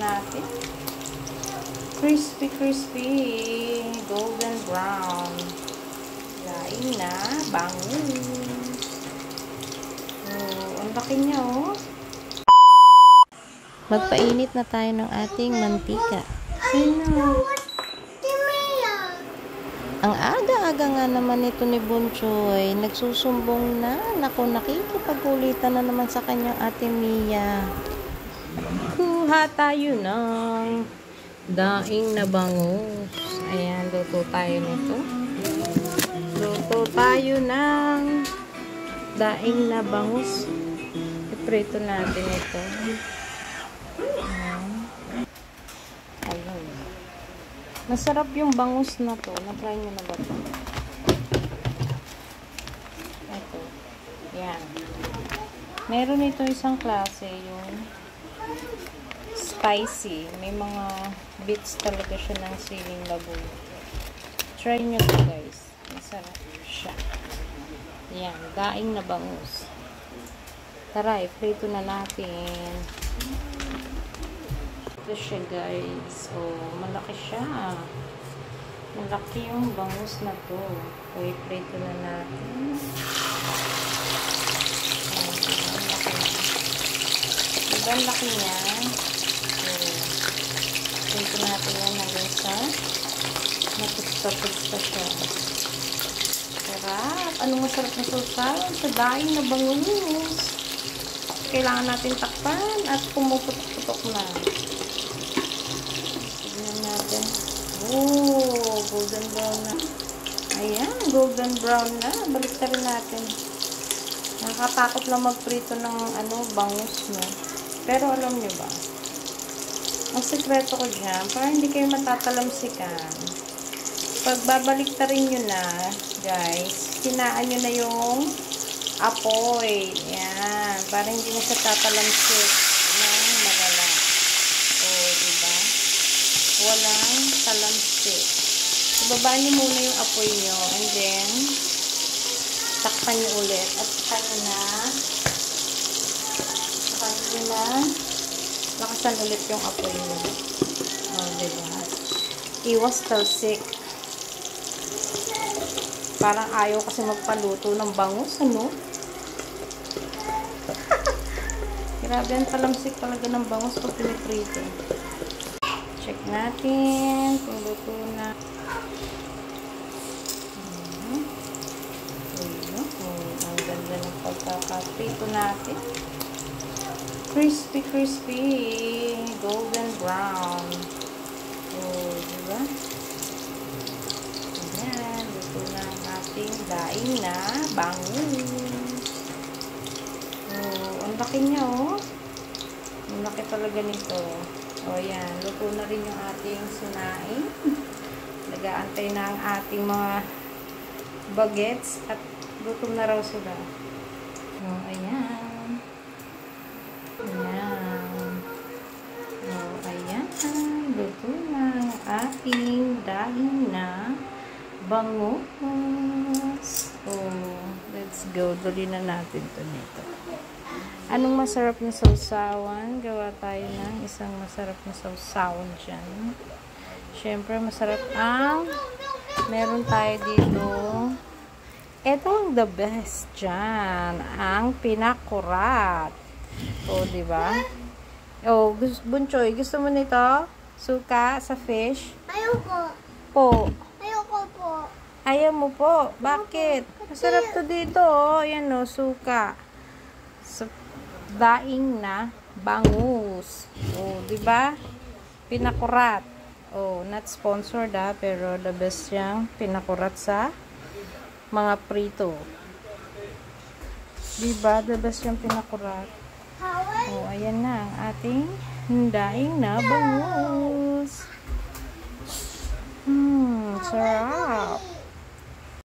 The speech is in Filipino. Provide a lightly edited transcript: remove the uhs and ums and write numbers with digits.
natin. Crispy, crispy. Golden brown. Laing na. Bangus. Oh, ang laki niya, oh. Magpainit na tayo ng ating mantika. Sino? Ang aga-aga nga naman ito ni Bunchoy. Nagsusumbong na. Naku, nakikipag-ulitan na naman sa kanyang ate Mia. Kuha tayo ng daing na bangus. Ayan, luto tayo nito. Luto tayo ng daing na bangus. Iprito natin ito. Ayan. Masarap yung bangus na to. Na-try nyo na ba ito? Ito. Yan. Meron ito isang klase, yung spicy. May mga bits talaga siya ng siling labuyo. Try nyo to, guys. Masarap siya. Yan. Daing na bangus. Tara, i-prito na natin. Ito siya, guys. Oh, malaki siya. Malaki yung bangus na to. So, i-prito na natin. Oh, diba, ang laki niya. So, prito natin yan hanggang sa napusta-pusta siya. Sarap. Anong masarap na sausaw? Sa daing na bangus. Kailangan natin takpan at pumuputok-putok na. Oh, golden brown na. Ayan, golden brown na. Balik na rin natin. Nakakatakot lang magprito ng bangus, no? Pero alam nyo ba? Ang sekreto ko dyan, para hindi kayo matatalamsikan. Pag babalik na rin nyo na, guys, hinaan nyo na yung apoy. Ayan, para hindi na siya tatalamsik ng malala. Oh, diba? Walang talamsik. Ibabaan nyo muna yung apoy nyo and then takpan nyo ulit at saka nyo na lakasan ulit yung apoy nyo. Oh, diba? Iwas talsik. Parang ayaw kasi magpaluto ng bangus, ano? Grabe ang talamsik talaga ng bangus pag piniprito. Check natin kung luto na. Ang ganda ng pagkakaprito natin. Crispy, crispy. Golden brown. Oh, diba? Ayan. Luto na ang ating daing na bangus. Oh, ang laki niya, oh. Ang laki talaga nito. O, yan. Luto na rin yung ating sinaing. Nag-aantay na ang ating mga bagets at luto na raw sila. O, ayan. Ayan. O, ayan. Luto na ang ating daing na bangus. O, let's go. Dali na natin ito nito. Anong masarap na sausawan? Gawa tayo ng isang masarap na sausawan dyan. Siyempre, masarap ang meron tayo dito. Ito ang the best dyan. Ang pinakurat. O, diba? O, Bunchoy, gusto mo nito? Suka sa fish? Ayoko. Po. Ayoko po. Ayaw mo po. Bakit? Masarap to dito, o. Ayan, o, suka. Sa daing na bangus. Oh, 'di ba? Pinakurat. Oh, not sponsored pero the best yang pinakurat sa mga prito. 'Di ba? The best yung pinakurat. Oh, ayan na ang ating daing na bangus. Sarap.